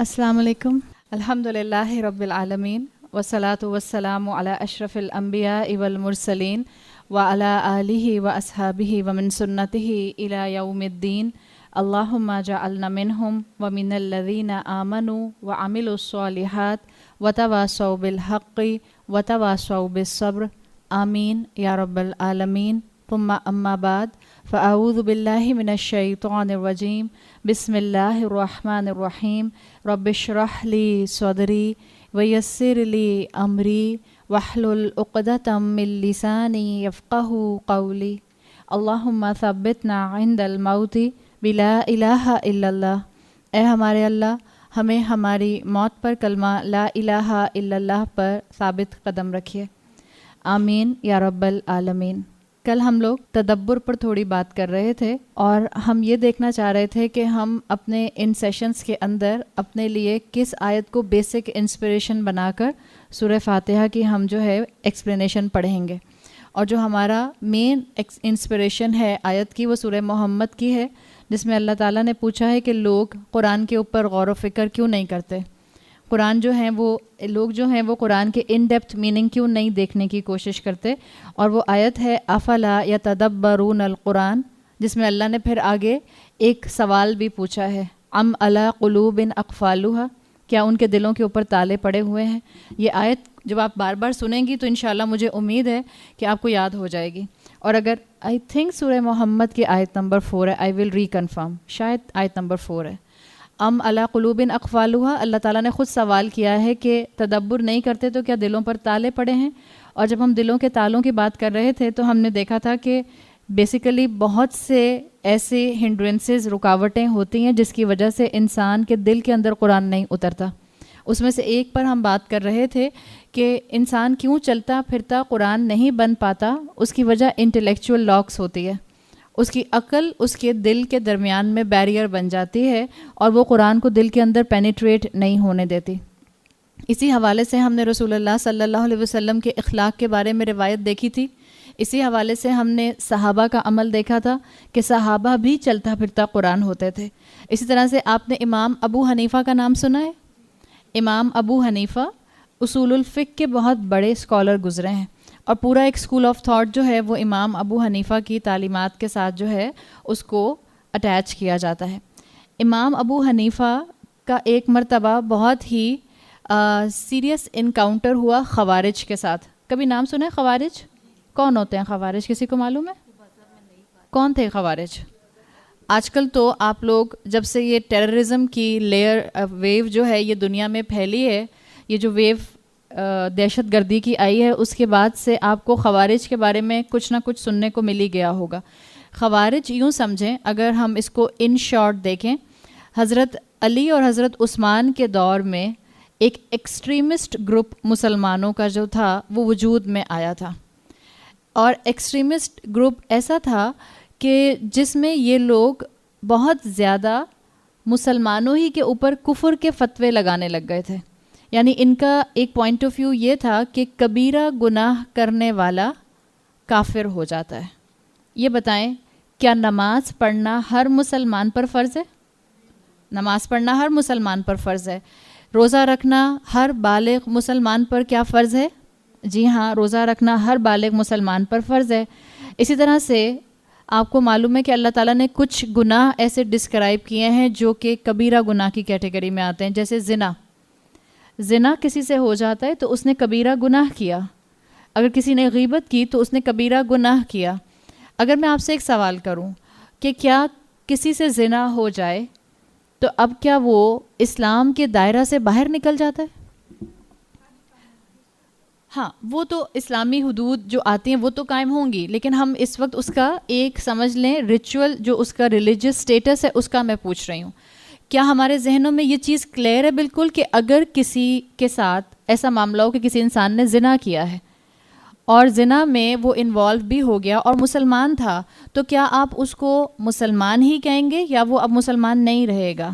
السلام علیکم. الحمد للہ رب العالمین والصلاة والسلام علی اشرف الانبیاء والمرسلین وعلی آلہ واصحابہ ومن سنتہ الی یوم الدین. اللہم اجعلنا منہم ومن الذین آمنوا وعملوا الصالحات وتواصوا بالحق وتواصوا بالصبر. آمین یا رب العالمین. ثم اما بعد فاعوذ باللہ من الشیطان الرجیم. بسم اللہ الرحمن الرحیم. رب اشرح لی صدری ویسر لی امری واحلل عقدۃ من لسانی یفقہوا قولی. اللہم ثبتنا عند الموت بلا الہ الا اللہ. اے ہمارے اللہ، ہمیں ہماری موت پر کلمہ لا الہ الا اللہ پر ثابت قدم رکھیے. آمین یا رب العالمین. کل ہم لوگ تدبر پر تھوڑی بات کر رہے تھے اور ہم یہ دیکھنا چاہ رہے تھے کہ ہم اپنے ان سیشنز کے اندر اپنے لیے کس آیت کو بیسک انسپریشن بنا کر سورہ فاتحہ کی ہم جو ہے ایکسپلینیشن پڑھیں گے. اور جو ہمارا مین انسپریشن ہے آیت کی وہ سورہ محمد کی ہے، جس میں اللہ تعالیٰ نے پوچھا ہے کہ لوگ قرآن کے اوپر غور و فکر کیوں نہیں کرتے، قرآن جو ہیں وہ لوگ جو ہیں وہ قرآن کے ان ڈیپتھ میننگ کیوں نہیں دیکھنے کی کوشش کرتے. اور وہ آیت ہے افلا یتدبرون القرآن، جس میں اللہ نے پھر آگے ایک سوال بھی پوچھا ہے، ام علی قلوب اقفالها، کیا ان کے دلوں کے اوپر تالے پڑے ہوئے ہیں. یہ آیت جب آپ بار بار سنیں گی تو انشاءاللہ مجھے امید ہے کہ آپ کو یاد ہو جائے گی. اور اگر آئی تھنک سورہ محمد کی آیت نمبر 4 ہے، آئی ول ریکنفرم، شاید آیت نمبر 4 ہے، ام علی قلوب اقفالها. اللہ تعالیٰ نے خود سوال کیا ہے کہ تدبر نہیں کرتے تو کیا دلوں پر تالے پڑے ہیں. اور جب ہم دلوں کے تالوں کی بات کر رہے تھے تو ہم نے دیکھا تھا کہ بیسیکلی بہت سے ایسے ہنڈرنسز، رکاوٹیں ہوتی ہیں جس کی وجہ سے انسان کے دل کے اندر قرآن نہیں اترتا. اس میں سے ایک پر ہم بات کر رہے تھے کہ انسان کیوں چلتا پھرتا قرآن نہیں بن پاتا. اس کی وجہ انٹلیکچول لاکس ہوتی ہے، اس کی عقل اس کے دل کے درمیان میں بیریئر بن جاتی ہے اور وہ قرآن کو دل کے اندر پینیٹریٹ نہیں ہونے دیتی. اسی حوالے سے ہم نے رسول اللہ صلی اللہ علیہ وسلم کے اخلاق کے بارے میں روایت دیکھی تھی. اسی حوالے سے ہم نے صحابہ کا عمل دیکھا تھا کہ صحابہ بھی چلتا پھرتا قرآن ہوتے تھے. اسی طرح سے آپ نے امام ابو حنیفہ کا نام سنا ہے. امام ابو حنیفہ اصول الفقہ کے بہت بڑے اسکالر گزرے ہیں اور پورا ایک اسکول آف تھاٹ جو ہے وہ امام ابو حنیفہ کی تعلیمات کے ساتھ جو ہے اس کو اٹیچ کیا جاتا ہے. امام ابو حنیفہ کا ایک مرتبہ بہت ہی سیریس انکاؤنٹر ہوا خوارج کے ساتھ. کبھی نام سنا ہے خوارج؟ کون ہوتے ہیں خوارج؟ کسی کو معلوم ہے کون تھے خوارج؟ آج کل تو آپ لوگ جب سے یہ ٹیررزم کی ویو جو ہے یہ دنیا میں پھیلی ہے، یہ جو ویو دہشت گردی کی آئی ہے، اس کے بعد سے آپ کو خوارج کے بارے میں کچھ نہ کچھ سننے کو مل ہی گیا ہوگا. خوارج یوں سمجھیں، اگر ہم اس کو ان شارٹ دیکھیں، حضرت علی اور حضرت عثمان کے دور میں ایک ایکسٹریمسٹ گروپ مسلمانوں کا جو تھا وہ وجود میں آیا تھا. اور ایکسٹریمسٹ گروپ ایسا تھا کہ جس میں یہ لوگ بہت زیادہ مسلمانوں ہی کے اوپر کفر کے فتوے لگانے لگ گئے تھے. یعنی ان کا ایک پوائنٹ آف ویو یہ تھا کہ کبیرہ گناہ کرنے والا کافر ہو جاتا ہے. یہ بتائیں کیا نماز پڑھنا ہر مسلمان پر فرض ہے؟ نماز پڑھنا ہر مسلمان پر فرض ہے. روزہ رکھنا ہر بالغ مسلمان پر کیا فرض ہے؟ جی ہاں، روزہ رکھنا ہر بالغ مسلمان پر فرض ہے. اسی طرح سے آپ کو معلوم ہے کہ اللہ تعالیٰ نے کچھ گناہ ایسے ڈسکرائب کیے ہیں جو کہ کبیرہ گناہ کی کیٹیگری میں آتے ہیں، جیسے زنا کسی سے ہو جاتا ہے تو اس نے کبیرہ گناہ کیا. اگر کسی نے غیبت کی تو اس نے کبیرہ گناہ کیا. اگر میں آپ سے ایک سوال کروں کہ کیا کسی سے زنا ہو جائے تو اب کیا وہ اسلام کے دائرہ سے باہر نکل جاتا ہے؟ ہاں، وہ تو اسلامی حدود جو آتی ہیں وہ تو قائم ہوں گی، لیکن ہم اس وقت اس کا ایک سمجھ لیں ریچول جو اس کا ریلیجس سٹیٹس ہے اس کا میں پوچھ رہی ہوں. کیا ہمارے ذہنوں میں یہ چیز کلیئر ہے بالکل کہ اگر کسی کے ساتھ ایسا معاملہ ہو کہ کسی انسان نے زنا کیا ہے اور زنا میں وہ انوالو بھی ہو گیا اور مسلمان تھا، تو کیا آپ اس کو مسلمان ہی کہیں گے یا وہ اب مسلمان نہیں رہے گا؟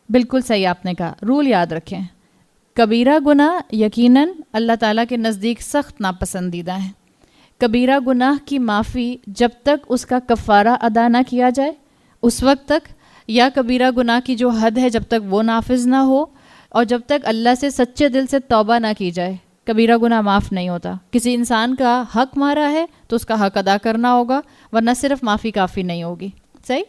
بالکل صحیح آپ نے کہا. رول یاد رکھیں، کبیرہ گناہ یقیناً اللہ تعالیٰ کے نزدیک سخت ناپسندیدہ ہیں. کبیرہ گناہ کی معافی جب تک اس کا کفارہ ادا نہ کیا جائے اس وقت تک یا کبیرہ گناہ کی جو حد ہے جب تک وہ نافذ نہ ہو اور جب تک اللہ سے سچے دل سے توبہ نہ کی جائے کبیرہ گناہ معاف نہیں ہوتا. کسی انسان کا حق مارا ہے تو اس کا حق ادا کرنا ہوگا, ورنہ صرف معافی کافی نہیں ہوگی. صحیح.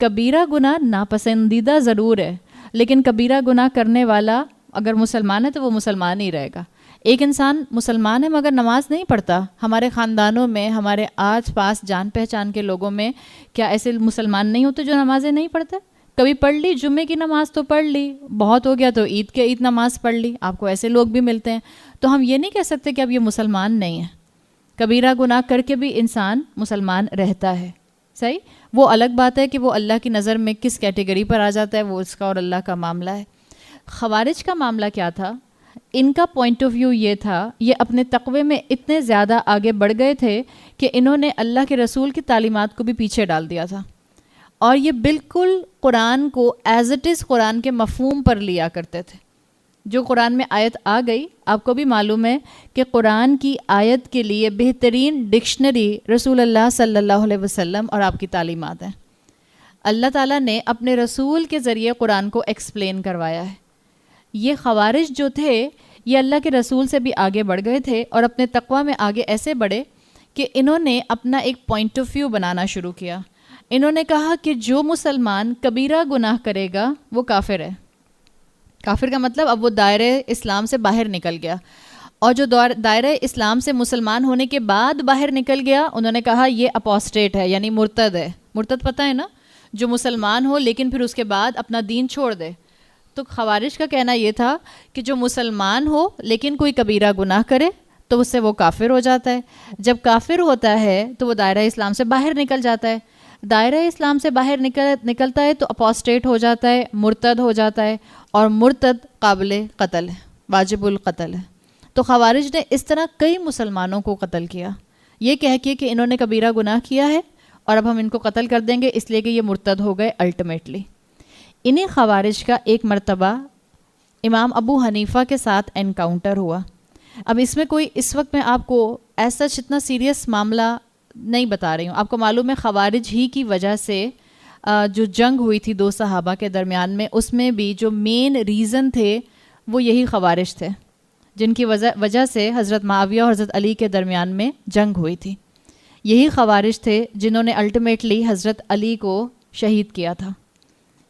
کبیرہ گناہ ناپسندیدہ ضرور ہے, لیکن کبیرہ گناہ کرنے والا اگر مسلمان ہے تو وہ مسلمان ہی رہے گا. ایک انسان مسلمان ہے مگر نماز نہیں پڑھتا. ہمارے خاندانوں میں, ہمارے آس پاس جان پہچان کے لوگوں میں کیا ایسے مسلمان نہیں ہوتے جو نمازیں نہیں پڑھتے؟ کبھی پڑھ لی, جمعے کی نماز تو پڑھ لی, بہت ہو گیا تو عید نماز پڑھ لی. آپ کو ایسے لوگ بھی ملتے ہیں. تو ہم یہ نہیں کہہ سکتے کہ اب یہ مسلمان نہیں ہے. کبیرہ گناہ کر کے بھی انسان مسلمان رہتا ہے. صحیح. وہ الگ بات ہے کہ وہ اللہ کی نظر میں کس کیٹیگری پر آ جاتا ہے, وہ اس کا اور اللہ کا معاملہ ہے. خوارج کا معاملہ کیا تھا؟ ان کا پوائنٹ آف ویو یہ تھا, یہ اپنے تقوی میں اتنے زیادہ آگے بڑھ گئے تھے کہ انہوں نے اللہ کے رسول کی تعلیمات کو بھی پیچھے ڈال دیا تھا, اور یہ بالکل قرآن کو ایز اٹ از قرآن کے مفہوم پر لیا کرتے تھے. جو قرآن میں آیت آ گئی, آپ کو بھی معلوم ہے کہ قرآن کی آیت کے لیے بہترین ڈکشنری رسول اللہ صلی اللہ علیہ وسلم اور آپ کی تعلیمات ہیں. اللہ تعالیٰ نے اپنے رسول کے ذریعے قرآن کو ایکسپلین کروایا ہے. یہ خوارج جو تھے یہ اللہ کے رسول سے بھی آگے بڑھ گئے تھے اور اپنے تقوی میں آگے ایسے بڑھے کہ انہوں نے اپنا ایک پوائنٹ آف ویو بنانا شروع کیا. انہوں نے کہا کہ جو مسلمان کبیرہ گناہ کرے گا وہ کافر ہے. کافر کا مطلب اب وہ دائرہ اسلام سے باہر نکل گیا, اور جو دائرہ اسلام سے مسلمان ہونے کے بعد باہر نکل گیا انہوں نے کہا یہ اپوسٹیٹ ہے, یعنی مرتد ہے. مرتد پتہ ہے نا, جو مسلمان ہو لیکن پھر اس کے بعد اپنا دین چھوڑ دے. تو خوارج کا کہنا یہ تھا کہ جو مسلمان ہو لیکن کوئی کبیرہ گناہ کرے تو اس سے وہ کافر ہو جاتا ہے. جب کافر ہوتا ہے تو وہ دائرہ اسلام سے باہر نکل جاتا ہے. دائرہ اسلام سے باہر نکلتا ہے تو اپوسٹیٹ ہو جاتا ہے, مرتد ہو جاتا ہے, اور مرتد قابل قتل ہے, واجب القتل ہے. تو خوارج نے اس طرح کئی مسلمانوں کو قتل کیا, یہ کہہ کے کہ انہوں نے کبیرہ گناہ کیا ہے اور اب ہم ان کو قتل کر دیں گے اس لیے کہ یہ مرتد ہو گئے الٹیمیٹلی. انہیں خوارج کا ایک مرتبہ امام ابو حنیفہ کے ساتھ انکاؤنٹر ہوا. اب اس میں کوئی اس وقت میں آپ کو ایسا اتنا سیریس معاملہ نہیں بتا رہی ہوں. آپ کو معلوم ہے خوارج ہی کی وجہ سے جو جنگ ہوئی تھی دو صحابہ کے درمیان میں, اس میں بھی جو مین ریزن تھے وہ یہی خوارج تھے, جن کی وجہ سے حضرت معاویہ اور حضرت علی کے درمیان میں جنگ ہوئی تھی. یہی خوارج تھے جنہوں نے الٹیمیٹلی حضرت علی کو شہید کیا تھا.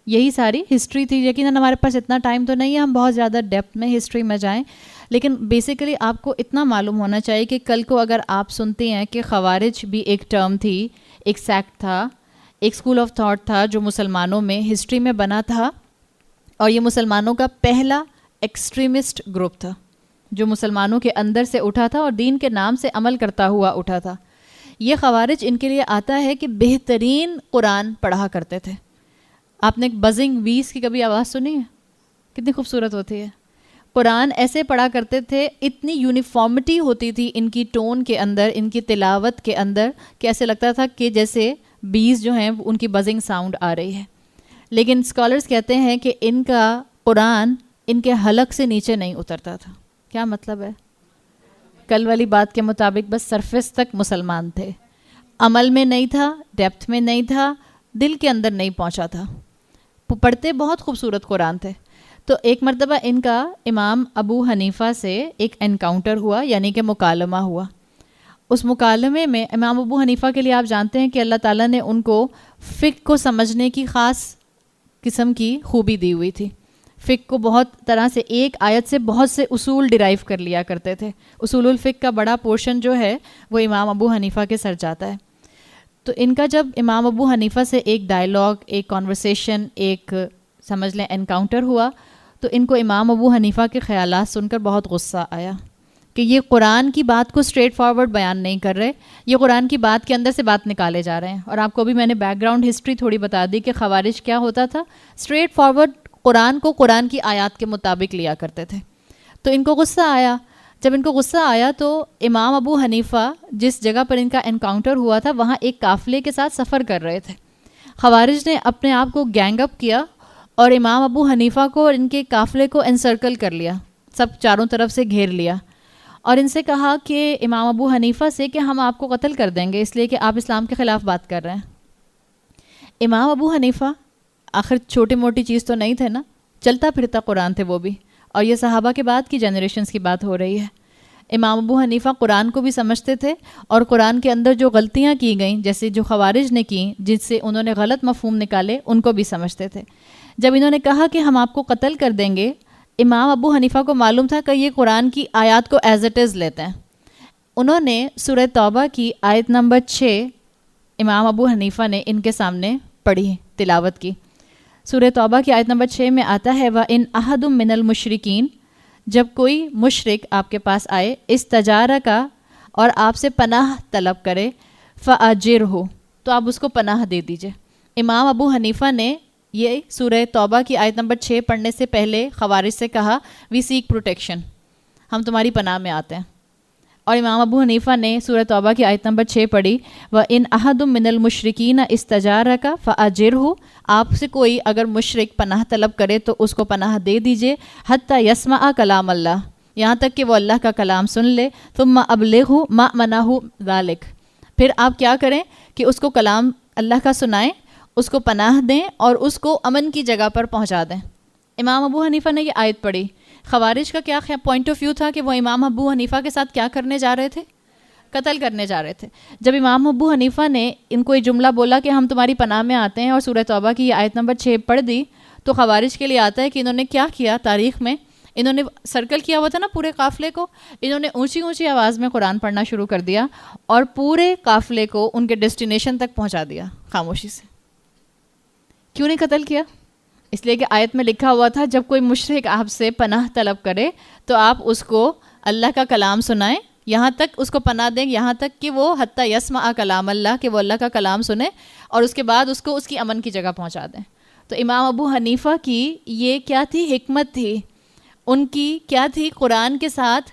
یہی ساری ہسٹری تھی. یقیناً ہمارے پاس اتنا ٹائم تو نہیں ہے ہم بہت زیادہ ڈیپتھ میں ہسٹری میں جائیں, لیکن بیسیکلی آپ کو اتنا معلوم ہونا چاہیے کہ کل کو اگر آپ سنتے ہیں کہ خوارج بھی ایک ٹرم تھی, ایک سیکٹ تھا, ایک اسکول آف تھاٹ تھا جو مسلمانوں میں ہسٹری میں بنا تھا, اور یہ مسلمانوں کا پہلا ایکسٹریمسٹ گروپ تھا جو مسلمانوں کے اندر سے اٹھا تھا اور دین کے نام سے عمل کرتا ہوا اٹھا تھا. یہ خوارج ان کے لیے آتا ہے کہ بہترین قرآن پڑھا کرتے تھے. آپ نے بزنگ ویز کی کبھی آواز سنی ہے؟ کتنی خوبصورت ہوتی ہے. قرآن ایسے پڑھا کرتے تھے, اتنی یونیفارمٹی ہوتی تھی ان کی ٹون کے اندر, ان کی تلاوت کے اندر, کہ ایسے لگتا تھا کہ جیسے بیز جو ہیں ان کی بزنگ ساؤنڈ آ رہی ہے. لیکن اسکالرز کہتے ہیں کہ ان کا قرآن ان کے حلق سے نیچے نہیں اترتا تھا. کیا مطلب ہے؟ کل والی بات کے مطابق بس سرفیس تک مسلمان تھے, عمل میں نہیں تھا, ڈیپتھ میں نہیں تھا, دل کے اندر نہیں پہنچا تھا. پڑھتے بہت خوبصورت قرآن تھے. تو ایک مرتبہ ان کا امام ابو حنیفہ سے ایک انکاؤنٹر ہوا, یعنی کہ مکالمہ ہوا. اس مکالمے میں امام ابو حنیفہ کے لیے آپ جانتے ہیں کہ اللہ تعالیٰ نے ان کو فقہ کو سمجھنے کی خاص قسم کی خوبی دی ہوئی تھی. فقہ کو بہت طرح سے, ایک آیت سے بہت سے اصول ڈرائیو کر لیا کرتے تھے. اصول الفقہ کا بڑا پورشن جو ہے وہ امام ابو حنیفہ کے سر جاتا ہے. تو ان کا جب امام ابو حنیفہ سے ایک ڈائلاگ, ایک کانورسیشن, ایک سمجھ لیں انکاؤنٹر ہوا, تو ان کو امام ابو حنیفہ کے خیالات سن کر بہت غصہ آیا کہ یہ قرآن کی بات کو اسٹریٹ فارورڈ بیان نہیں کر رہے, یہ قرآن کی بات کے اندر سے بات نکالے جا رہے ہیں. اور آپ کو ابھی میں نے بیک گراؤنڈ ہسٹری تھوڑی بتا دی کہ خوارج کیا ہوتا تھا, اسٹریٹ فارورڈ قرآن کو قرآن کی آیات کے مطابق لیا کرتے تھے. تو ان کو غصہ آیا. جب ان کو غصہ آیا تو امام ابو حنیفہ جس جگہ پر ان کا انکاؤنٹر ہوا تھا وہاں ایک قافلے کے ساتھ سفر کر رہے تھے. خوارج نے اپنے آپ کو گینگ اپ کیا اور امام ابو حنیفہ کو اور ان کے قافلے کو انسرکل کر لیا, سب چاروں طرف سے گھیر لیا, اور ان سے کہا کہ امام ابو حنیفہ سے کہ ہم آپ کو قتل کر دیں گے اس لیے کہ آپ اسلام کے خلاف بات کر رہے ہیں. امام ابو حنیفہ آخر چھوٹی موٹی چیز تو نہیں تھے نا، چلتا پھرتا قرآن تھے وہ بھی، اور یہ صحابہ کے بعد کی جنریشنز کی بات ہو رہی ہے۔ امام ابو حنیفہ قرآن کو بھی سمجھتے تھے، اور قرآن کے اندر جو غلطیاں کی گئیں جیسے جو خوارج نے کی، جس سے انہوں نے غلط مفہوم نکالے، ان کو بھی سمجھتے تھے۔ جب انہوں نے کہا کہ ہم آپ کو قتل کر دیں گے، امام ابو حنیفہ کو معلوم تھا کہ یہ قرآن کی آیات کو ایز اٹ از لیتے ہیں۔ انہوں نے سورہ توبہ کی آیت نمبر 6 امام ابو حنیفہ نے ان کے سامنے پڑھی، تلاوت کی۔ سورہ توبہ کی آیت نمبر 6 میں آتا ہے وَإِنْ أَحَدٌ مِّنَ الْمُشْرِكِينَ، جب کوئی مشرک آپ کے پاس آئے، استجارہ کا، اور آپ سے پناہ طلب کرے، فَأَجِرْهُ، تو آپ اس کو پناہ دے دیجئے۔ امام ابو حنیفہ نے یہ سورہ توبہ کی آیت نمبر 6 پڑھنے سے پہلے خوارج سے کہا وی سیک پروٹیکشن، ہم تمہاری پناہ میں آتے ہیں۔ اور امام ابو حنیفہ نے سورہ توبہ کی آیت نمبر 6 پڑھی وَإِنْ أَحَدٌ مِّنَ الْمُشْرِكِينَ اسْتَجَارَكَ فَأَجِرْهُ، آپ سے کوئی اگر مشرک پناہ طلب کرے تو اس کو پناہ دے دیجئے، حتیٰ یسمع کلام اللہ، یہاں تک کہ وہ اللہ کا کلام سن لے، ثم ابلغہ مأمنہ ذلک، پھر آپ کیا کریں کہ اس کو کلام اللہ کا سنائیں، اس کو پناہ دیں اور اس کو امن کی جگہ پر پہنچا دیں۔ امام ابو حنیفہ نے یہ آیت پڑھی۔ خوارج کا کیا پوائنٹ آف ویو تھا کہ وہ امام ابو حنیفہ کے ساتھ کیا کرنے جا رہے تھے؟ قتل کرنے جا رہے تھے۔ جب امام ابو حنیفہ نے ان کو یہ جملہ بولا کہ ہم تمہاری پناہ میں آتے ہیں اور سورہ توبہ کی یہ آیت نمبر 6 پڑھ دی، تو خوارج کے لیے آتا ہے کہ انہوں نے کیا کیا تاریخ میں، انہوں نے سرکل کیا ہوا تھا نا پورے قافلے کو، انہوں نے اونچی اونچی آواز میں قرآن پڑھنا شروع کر دیا اور پورے قافلے کو ان کے ڈیسٹینیشن تک پہنچا دیا خاموشی سے۔ کیوں نہیں قتل کیا؟ اس لیے کہ آیت میں لکھا ہوا تھا جب کوئی مشرک آپ سے پناہ طلب کرے تو آپ اس کو اللہ کا کلام سنائیں، یہاں تک اس کو پناہ دیں، یہاں تک کہ وہ حتیٰ یسمع کلام اللہ، کہ وہ اللہ کا کلام سنے، اور اس کے بعد اس کو اس کی امن کی جگہ پہنچا دیں۔ تو امام ابو حنیفہ کی یہ کیا تھی؟ حکمت تھی، ان کی کیا تھی؟ قرآن کے ساتھ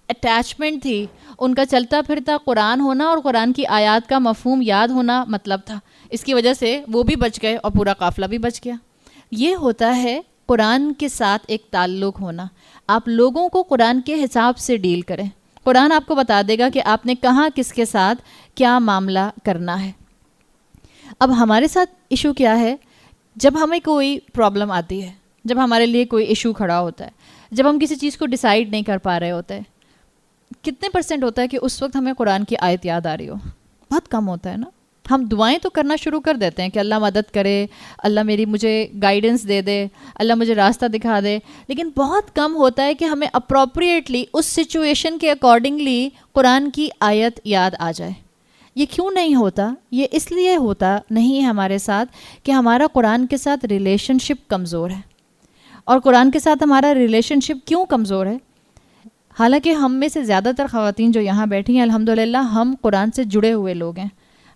اٹیچمنٹ تھی، ان کا چلتا پھرتا قرآن ہونا اور قرآن کی آیات کا مفہوم یاد ہونا مطلب تھا۔ اس کی وجہ سے وہ بھی بچ گئے اور پورا قافلہ بھی بچ گیا۔ یہ ہوتا ہے قرآن کے ساتھ ایک تعلق ہونا۔ آپ لوگوں کو قرآن کے حساب سے ڈیل کریں، قرآن آپ کو بتا دے گا کہ آپ نے کہاں کس کے ساتھ کیا معاملہ کرنا ہے۔ اب ہمارے ساتھ ایشو کیا ہے؟ جب ہمیں کوئی پرابلم آتی ہے، جب ہمارے لیے کوئی ایشو کھڑا ہوتا ہے، جب ہم کسی چیز کو ڈیسائیڈ نہیں کر پا رہے ہوتے، کتنے % ہوتا ہے کہ اس وقت ہمیں قرآن کی آیت یاد آ رہی ہو؟ بہت کم ہوتا ہے نا۔ ہم دعائیں تو کرنا شروع کر دیتے ہیں کہ اللہ مدد کرے، اللہ مجھے گائیڈنس دے دے، اللہ مجھے راستہ دکھا دے، لیکن بہت کم ہوتا ہے کہ ہمیں اپروپریٹلی اس سچویشن کے اکارڈنگلی قرآن کی آیت یاد آ جائے۔ یہ کیوں نہیں ہوتا؟ یہ اس لیے ہوتا نہیں ہے ہمارے ساتھ کہ ہمارا قرآن کے ساتھ ریلیشن شپ کمزور ہے۔ اور قرآن کے ساتھ ہمارا ریلیشن شپ کیوں کمزور ہے؟ حالانکہ ہم میں سے زیادہ تر خواتین جو یہاں بیٹھی ہیں الحمدللہ ہم قرآن سے جڑے ہوئے لوگ ہیں،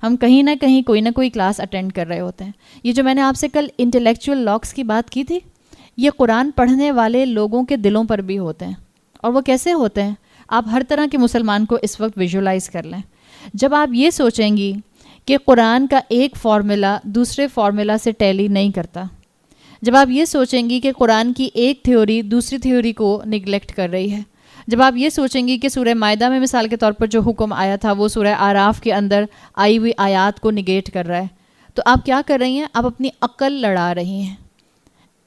ہم کہیں نہ کہیں کوئی نہ کوئی کلاس اٹینڈ کر رہے ہوتے ہیں۔ یہ جو میں نے آپ سے کل انٹلیکچوئل لاکس کی بات کی تھی، یہ قرآن پڑھنے والے لوگوں کے دلوں پر بھی ہوتے ہیں۔ اور وہ کیسے ہوتے ہیں؟ آپ ہر طرح کے مسلمان کو اس وقت ویژولائز کر لیں۔ جب آپ یہ سوچیں گی کہ قرآن کا ایک فارمولا دوسرے فارمولا سے ٹیلی نہیں کرتا، جب آپ یہ سوچیں گی کہ قرآن کی ایک تھیوری دوسری تھیوری کو نگلیکٹ کر رہی ہے، جب آپ یہ سوچیں گی کہ سورہ مائدہ میں مثال کے طور پر جو حکم آیا تھا وہ سورہ اعراف کے اندر آئی ہوئی آیات کو نگیٹ کر رہا ہے، تو آپ کیا کر رہی ہیں؟ آپ اپنی عقل لڑا رہی ہیں۔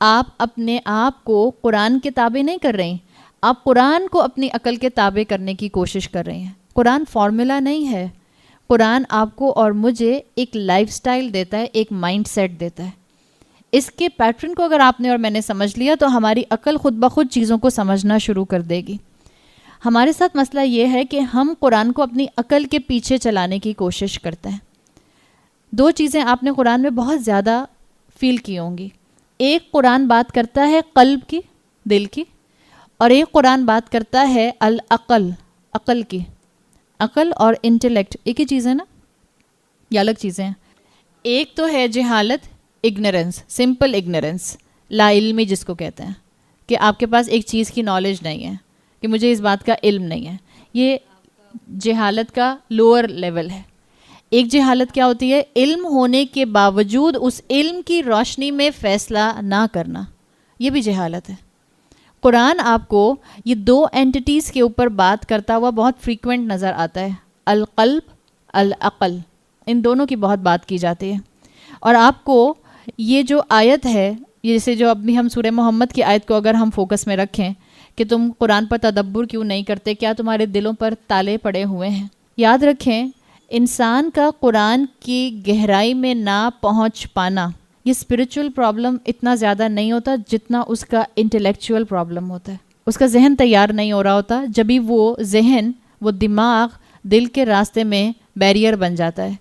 آپ اپنے آپ کو قرآن کے تابع نہیں کر رہی، آپ قرآن کو اپنی عقل کے تابع کرنے کی کوشش کر رہی ہیں۔ قرآن فارمولا نہیں ہے، قرآن آپ کو اور مجھے ایک لائف سٹائل دیتا ہے، ایک مائنڈ سیٹ دیتا ہے۔ اس کے پیٹرن کو اگر آپ نے اور میں نے سمجھ لیا تو ہماری عقل خود بخود چیزوں کو سمجھنا شروع کر دے گی۔ ہمارے ساتھ مسئلہ یہ ہے کہ ہم قرآن کو اپنی عقل کے پیچھے چلانے کی کوشش کرتے ہیں۔ دو چیزیں آپ نے قرآن میں بہت زیادہ فیل کی ہوں گی، ایک قرآن بات کرتا ہے قلب کی، دل کی، اور ایک قرآن بات کرتا ہے العقل، عقل کی۔ عقل اور انٹلیکٹ ایک ہی چیز ہے نا یا الگ چیزیں ہیں؟ ایک تو ہے جہالت، اگنورنس، سمپل اگنورنس، لا علمی جس کو کہتے ہیں، کہ آپ کے پاس ایک چیز کی نالج نہیں ہے، کہ مجھے اس بات کا علم نہیں ہے، یہ جہالت کا لوور لیول ہے۔ ایک جہالت کیا ہوتی ہے؟ علم ہونے کے باوجود اس علم کی روشنی میں فیصلہ نہ کرنا، یہ بھی جہالت ہے۔ قرآن آپ کو یہ دو اینٹیز کے اوپر بات کرتا ہوا بہت فریکوینٹ نظر آتا ہے، القلب، العقل، ان دونوں کی بہت بات کی جاتی ہے۔ اور آپ کو یہ جو آیت ہے، جیسے جو ابھی ہم سورہ محمد کی آیت کو اگر ہم فوکس میں رکھیں کہ تم قرآن پر تدبر کیوں نہیں کرتے، کیا تمہارے دلوں پر تالے پڑے ہوئے ہیں؟ یاد رکھیں، انسان کا قرآن کی گہرائی میں نہ پہنچ پانا، یہ اسپرچول پرابلم اتنا زیادہ نہیں ہوتا جتنا اس کا انٹلیکچول پرابلم ہوتا ہے. اس کا ذہن تیار نہیں ہو رہا ہوتا، جبھی وہ ذہن، وہ دماغ دل کے راستے میں بیریئر بن جاتا ہے.